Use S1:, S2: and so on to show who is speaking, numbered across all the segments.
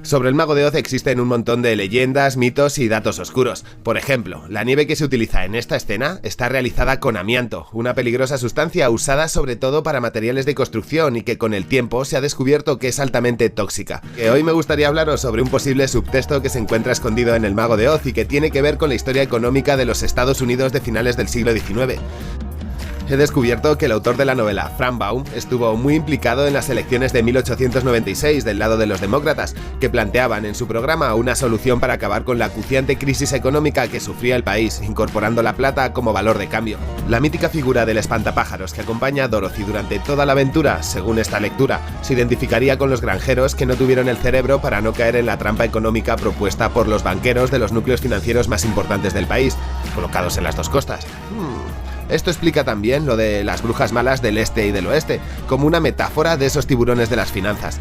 S1: Sobre el Mago de Oz existen un montón de leyendas, mitos y datos oscuros. Por ejemplo, la nieve que se utiliza en esta escena está realizada con amianto, una peligrosa sustancia usada sobre todo para materiales de construcción y que con el tiempo se ha descubierto que es altamente tóxica. Que hoy me gustaría hablaros sobre un posible subtexto que se encuentra escondido en el Mago de Oz y que tiene que ver con la historia económica de los Estados Unidos de finales del siglo XIX. He descubierto que el autor de la novela, Frank Baum, estuvo muy implicado en las elecciones de 1896 del lado de los demócratas, que planteaban en su programa una solución para acabar con la acuciante crisis económica que sufría el país, incorporando la plata como valor de cambio. La mítica figura del espantapájaros que acompaña a Dorothy durante toda la aventura, según esta lectura, se identificaría con los granjeros que no tuvieron el cerebro para no caer en la trampa económica propuesta por los banqueros de los núcleos financieros más importantes del país, colocados en las dos costas. Esto explica también lo de las brujas malas del este y del oeste, como una metáfora de esos tiburones de las finanzas.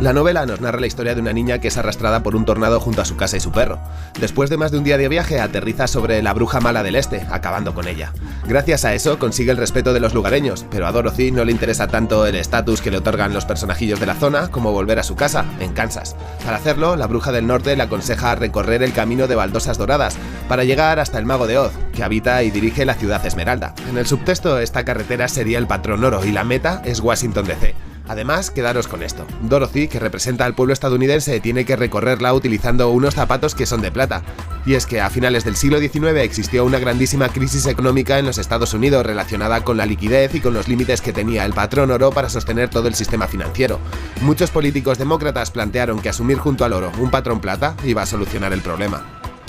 S1: La novela nos narra la historia de una niña que es arrastrada por un tornado junto a su casa y su perro. Después de más de un día de viaje, aterriza sobre la bruja mala del este, acabando con ella. Gracias a eso consigue el respeto de los lugareños, pero a Dorothy no le interesa tanto el estatus que le otorgan los personajillos de la zona como volver a su casa, en Kansas. Para hacerlo, la bruja del norte le aconseja recorrer el camino de baldosas doradas para llegar hasta el Mago de Oz, que habita y dirige la ciudad Esmeralda. En el subtexto, esta carretera sería el patrón oro y la meta es Washington DC. Además, quedaros con esto. Dorothy, que representa al pueblo estadounidense, tiene que recorrerla utilizando unos zapatos que son de plata. Y es que a finales del siglo XIX existió una grandísima crisis económica en los Estados Unidos relacionada con la liquidez y con los límites que tenía el patrón oro para sostener todo el sistema financiero. Muchos políticos demócratas plantearon que asumir junto al oro un patrón plata iba a solucionar el problema.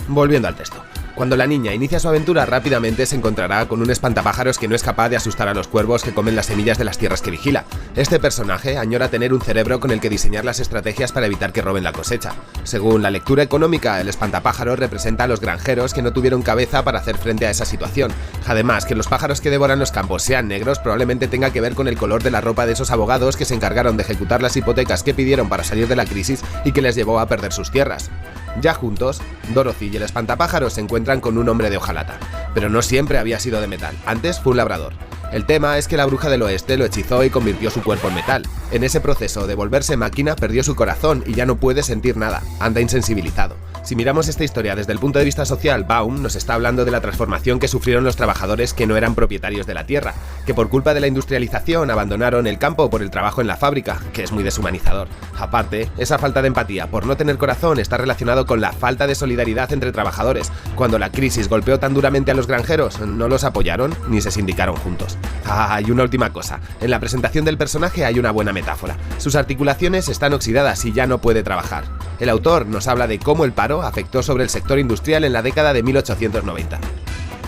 S1: Volviendo al texto. Cuando la niña inicia su aventura, rápidamente se encontrará con un espantapájaros que no es capaz de asustar a los cuervos que comen las semillas de las tierras que vigila. Este personaje añora tener un cerebro con el que diseñar las estrategias para evitar que roben la cosecha. Según la lectura económica, el espantapájaros representa a los granjeros que no tuvieron cabeza para hacer frente a esa situación. Además, que los pájaros que devoran los campos sean negros probablemente tenga que ver con el color de la ropa de esos abogados que se encargaron de ejecutar las hipotecas que pidieron para salir de la crisis y que les llevó a perder sus tierras. Ya juntos, Dorothy y el espantapájaros se encuentran con un hombre de hojalata, pero no siempre había sido de metal, antes fue un labrador. El tema es que la bruja del oeste lo hechizó y convirtió su cuerpo en metal. En ese proceso de volverse máquina perdió su corazón y ya no puede sentir nada, anda insensibilizado. Si miramos esta historia desde el punto de vista social, Baum nos está hablando de la transformación que sufrieron los trabajadores que no eran propietarios de la tierra, que por culpa de la industrialización abandonaron el campo por el trabajo en la fábrica, que es muy deshumanizador. Aparte, esa falta de empatía por no tener corazón está relacionado con la falta de solidaridad entre trabajadores. Cuando la crisis golpeó tan duramente a los granjeros, no los apoyaron ni se sindicaron juntos. Y una última cosa, en la presentación del personaje hay una buena metáfora. Sus articulaciones están oxidadas y ya no puede trabajar. El autor nos habla de cómo el paro afectó sobre el sector industrial en la década de 1890.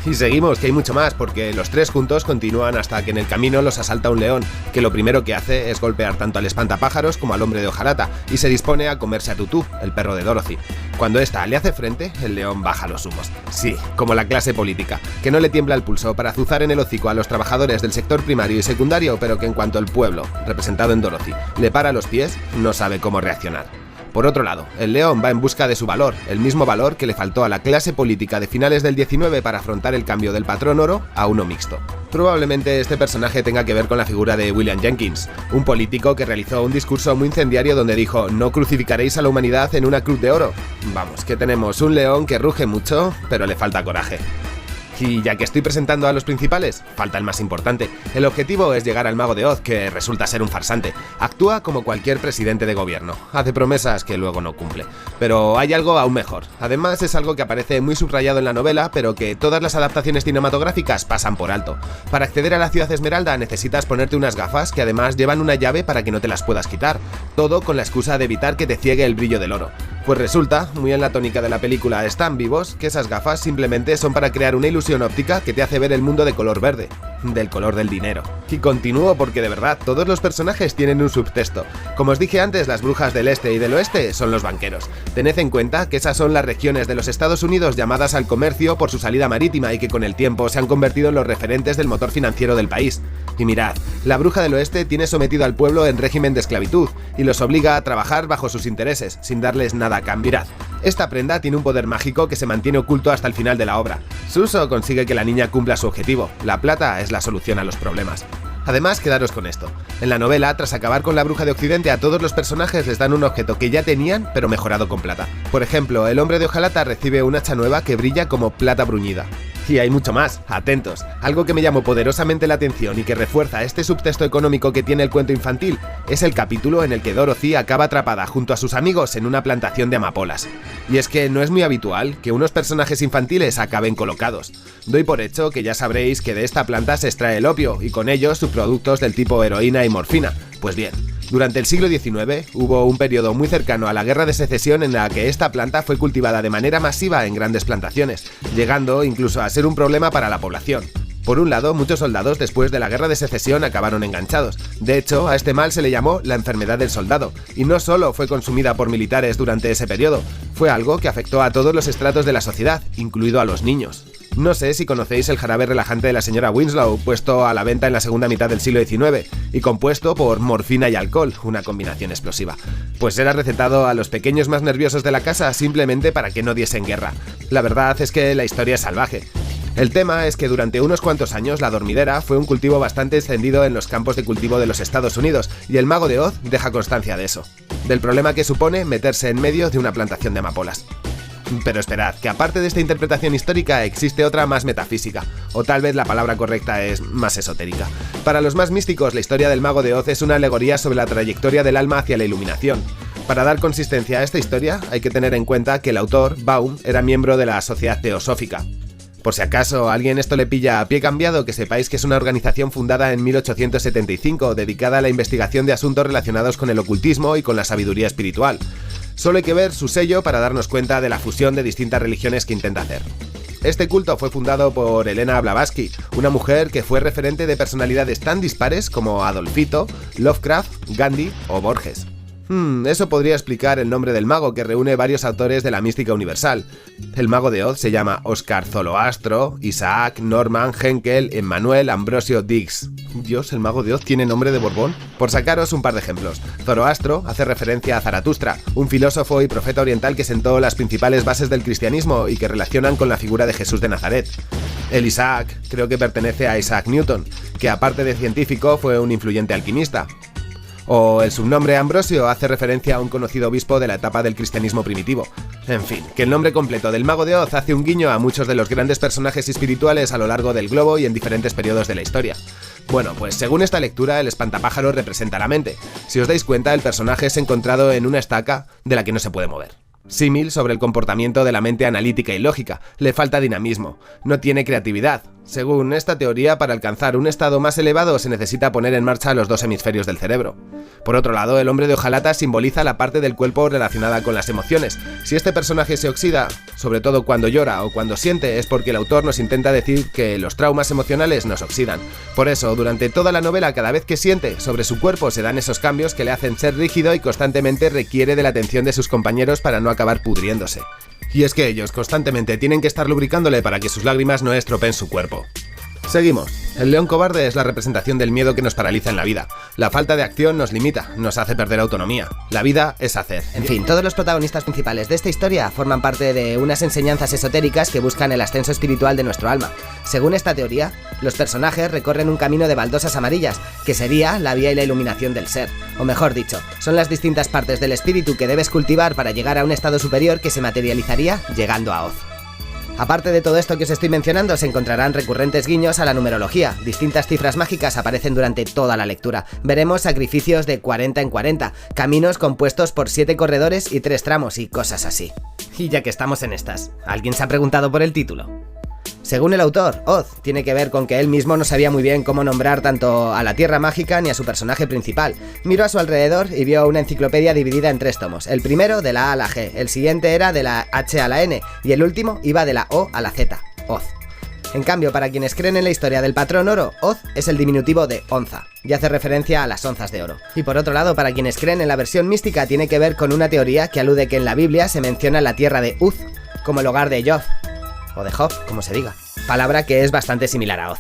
S1: Y seguimos, que hay mucho más, porque los tres juntos continúan hasta que en el camino los asalta un león, que lo primero que hace es golpear tanto al espantapájaros como al hombre de hojalata, y se dispone a comerse a Tutú, el perro de Dorothy. Cuando ésta le hace frente, el león baja los humos. Sí, como la clase política, que no le tiembla el pulso para azuzar en el hocico a los trabajadores del sector primario y secundario, pero que en cuanto el pueblo, representado en Dorothy, le para los pies, no sabe cómo reaccionar. Por otro lado, el león va en busca de su valor, el mismo valor que le faltó a la clase política de finales del 19 para afrontar el cambio del patrón oro a uno mixto. Probablemente este personaje tenga que ver con la figura de William Jenkins, un político que realizó un discurso muy incendiario donde dijo: no crucificaréis a la humanidad en una cruz de oro. Vamos, que tenemos un león que ruge mucho, pero le falta coraje. Y ya que estoy presentando a los principales, falta el más importante. El objetivo es llegar al Mago de Oz, que resulta ser un farsante. Actúa como cualquier presidente de gobierno. Hace promesas que luego no cumple. Pero hay algo aún mejor. Además es algo que aparece muy subrayado en la novela, pero que todas las adaptaciones cinematográficas pasan por alto. Para acceder a la ciudad Esmeralda necesitas ponerte unas gafas que además llevan una llave para que no te las puedas quitar. Todo con la excusa de evitar que te ciegue el brillo del oro. Pues resulta, muy en la tónica de la película Están vivos, que esas gafas simplemente son para crear una ilusión óptica que te hace ver el mundo de color verde, del color del dinero. Y continúo porque de verdad todos los personajes tienen un subtexto. Como os dije antes, las brujas del este y del oeste son los banqueros. Tened en cuenta que esas son las regiones de los Estados Unidos llamadas al comercio por su salida marítima y que con el tiempo se han convertido en los referentes del motor financiero del país. Y mirad, la bruja del oeste tiene sometido al pueblo en régimen de esclavitud y los obliga a trabajar bajo sus intereses, sin darles nada a cambio. Mirad, esta prenda tiene un poder mágico que se mantiene oculto hasta el final de la obra. Su uso consigue que la niña cumpla su objetivo. La plata es la solución a los problemas. Además, quedaros con esto. En la novela, tras acabar con la bruja de Occidente, a todos los personajes les dan un objeto que ya tenían, pero mejorado con plata. Por ejemplo, el hombre de hojalata recibe un hacha nueva que brilla como plata bruñida. Y hay mucho más, atentos. Algo que me llamó poderosamente la atención y que refuerza este subtexto económico que tiene el cuento infantil es el capítulo en el que Dorothy acaba atrapada junto a sus amigos en una plantación de amapolas. Y es que no es muy habitual que unos personajes infantiles acaben colocados. Doy por hecho que ya sabréis que de esta planta se extrae el opio y con ello subproductos del tipo heroína y morfina. Pues bien, durante el siglo XIX hubo un periodo muy cercano a la Guerra de Secesión en la que esta planta fue cultivada de manera masiva en grandes plantaciones, llegando incluso a ser un problema para la población. Por un lado, muchos soldados después de la Guerra de Secesión acabaron enganchados. De hecho, a este mal se le llamó la enfermedad del soldado, y no solo fue consumida por militares durante ese periodo, fue algo que afectó a todos los estratos de la sociedad, incluido a los niños. No sé si conocéis el jarabe relajante de la señora Winslow, puesto a la venta en la segunda mitad del siglo XIX, y compuesto por morfina y alcohol, una combinación explosiva. Pues era recetado a los pequeños más nerviosos de la casa simplemente para que no diesen guerra. La verdad es que la historia es salvaje. El tema es que durante unos cuantos años la dormidera fue un cultivo bastante extendido en los campos de cultivo de los Estados Unidos, y el Mago de Oz deja constancia de eso, del problema que supone meterse en medio de una plantación de amapolas. Pero esperad, que aparte de esta interpretación histórica existe otra más metafísica, o tal vez la palabra correcta es más esotérica. Para los más místicos, la historia del Mago de Oz es una alegoría sobre la trayectoria del alma hacia la iluminación. Para dar consistencia a esta historia, hay que tener en cuenta que el autor, Baum, era miembro de la Sociedad Teosófica. Por si acaso a alguien esto le pilla a pie cambiado, que sepáis que es una organización fundada en 1875, dedicada a la investigación de asuntos relacionados con el ocultismo y con la sabiduría espiritual. Solo hay que ver su sello para darnos cuenta de la fusión de distintas religiones que intenta hacer. Este culto fue fundado por Elena Blavatsky, una mujer que fue referente de personalidades tan dispares como Adolfito, Lovecraft, Gandhi o Borges. Eso podría explicar el nombre del mago, que reúne varios autores de la mística universal. El Mago de Oz se llama Oscar Zoroastro, Isaac, Norman, Henkel, Emmanuel, Ambrosio Diggs. Dios, el Mago de Oz tiene nombre de Borbón. Por sacaros un par de ejemplos. Zoroastro hace referencia a Zaratustra, un filósofo y profeta oriental que sentó las principales bases del cristianismo y que relacionan con la figura de Jesús de Nazaret. El Isaac creo que pertenece a Isaac Newton, que aparte de científico fue un influyente alquimista. O el subnombre Ambrosio hace referencia a un conocido obispo de la etapa del cristianismo primitivo. En fin, que el nombre completo del Mago de Oz hace un guiño a muchos de los grandes personajes espirituales a lo largo del globo y en diferentes periodos de la historia. Bueno, pues según esta lectura, el espantapájaro representa la mente. Si os dais cuenta, el personaje es encontrado en una estaca de la que no se puede mover. Símil sobre el comportamiento de la mente analítica y lógica, le falta dinamismo, no tiene creatividad. Según esta teoría, para alcanzar un estado más elevado se necesita poner en marcha los dos hemisferios del cerebro. Por otro lado, el hombre de hojalata simboliza la parte del cuerpo relacionada con las emociones. Si este personaje se oxida, sobre todo cuando llora o cuando siente, es porque el autor nos intenta decir que los traumas emocionales nos oxidan. Por eso, durante toda la novela, cada vez que siente, sobre su cuerpo se dan esos cambios que le hacen ser rígido y constantemente requiere de la atención de sus compañeros para no acabar pudriéndose. Y es que ellos constantemente tienen que estar lubricándole para que sus lágrimas no estropeen su cuerpo. Seguimos. El león cobarde es la representación del miedo que nos paraliza en la vida. La falta de acción nos limita, nos hace perder autonomía. La vida es hacer.
S2: En fin, todos los protagonistas principales de esta historia forman parte de unas enseñanzas esotéricas que buscan el ascenso espiritual de nuestro alma. Según esta teoría, los personajes recorren un camino de baldosas amarillas, que sería la vía y la iluminación del ser. O mejor dicho, son las distintas partes del espíritu que debes cultivar para llegar a un estado superior que se materializaría llegando a Oz. Aparte de todo esto que os estoy mencionando, se encontrarán recurrentes guiños a la numerología. Distintas cifras mágicas aparecen durante toda la lectura. Veremos sacrificios de 40 en 40, caminos compuestos por 7 corredores y 3 tramos y cosas así. Y ya que estamos en estas, ¿alguien se ha preguntado por el título? Según el autor, Oz tiene que ver con que él mismo no sabía muy bien cómo nombrar tanto a la Tierra Mágica ni a su personaje principal. Miró a su alrededor y vio una enciclopedia dividida en 3 tomos. El primero de la A a la G, el siguiente era de la H a la N y el último iba de la O a la Z, Oz. En cambio, para quienes creen en la historia del patrón oro, Oz es el diminutivo de onza, y hace referencia a las onzas de oro. Y por otro lado, para quienes creen en la versión mística, tiene que ver con una teoría que alude que en la Biblia se menciona la tierra de Uz como el hogar de Job, o de Job, como se diga, palabra que es bastante similar a Oz.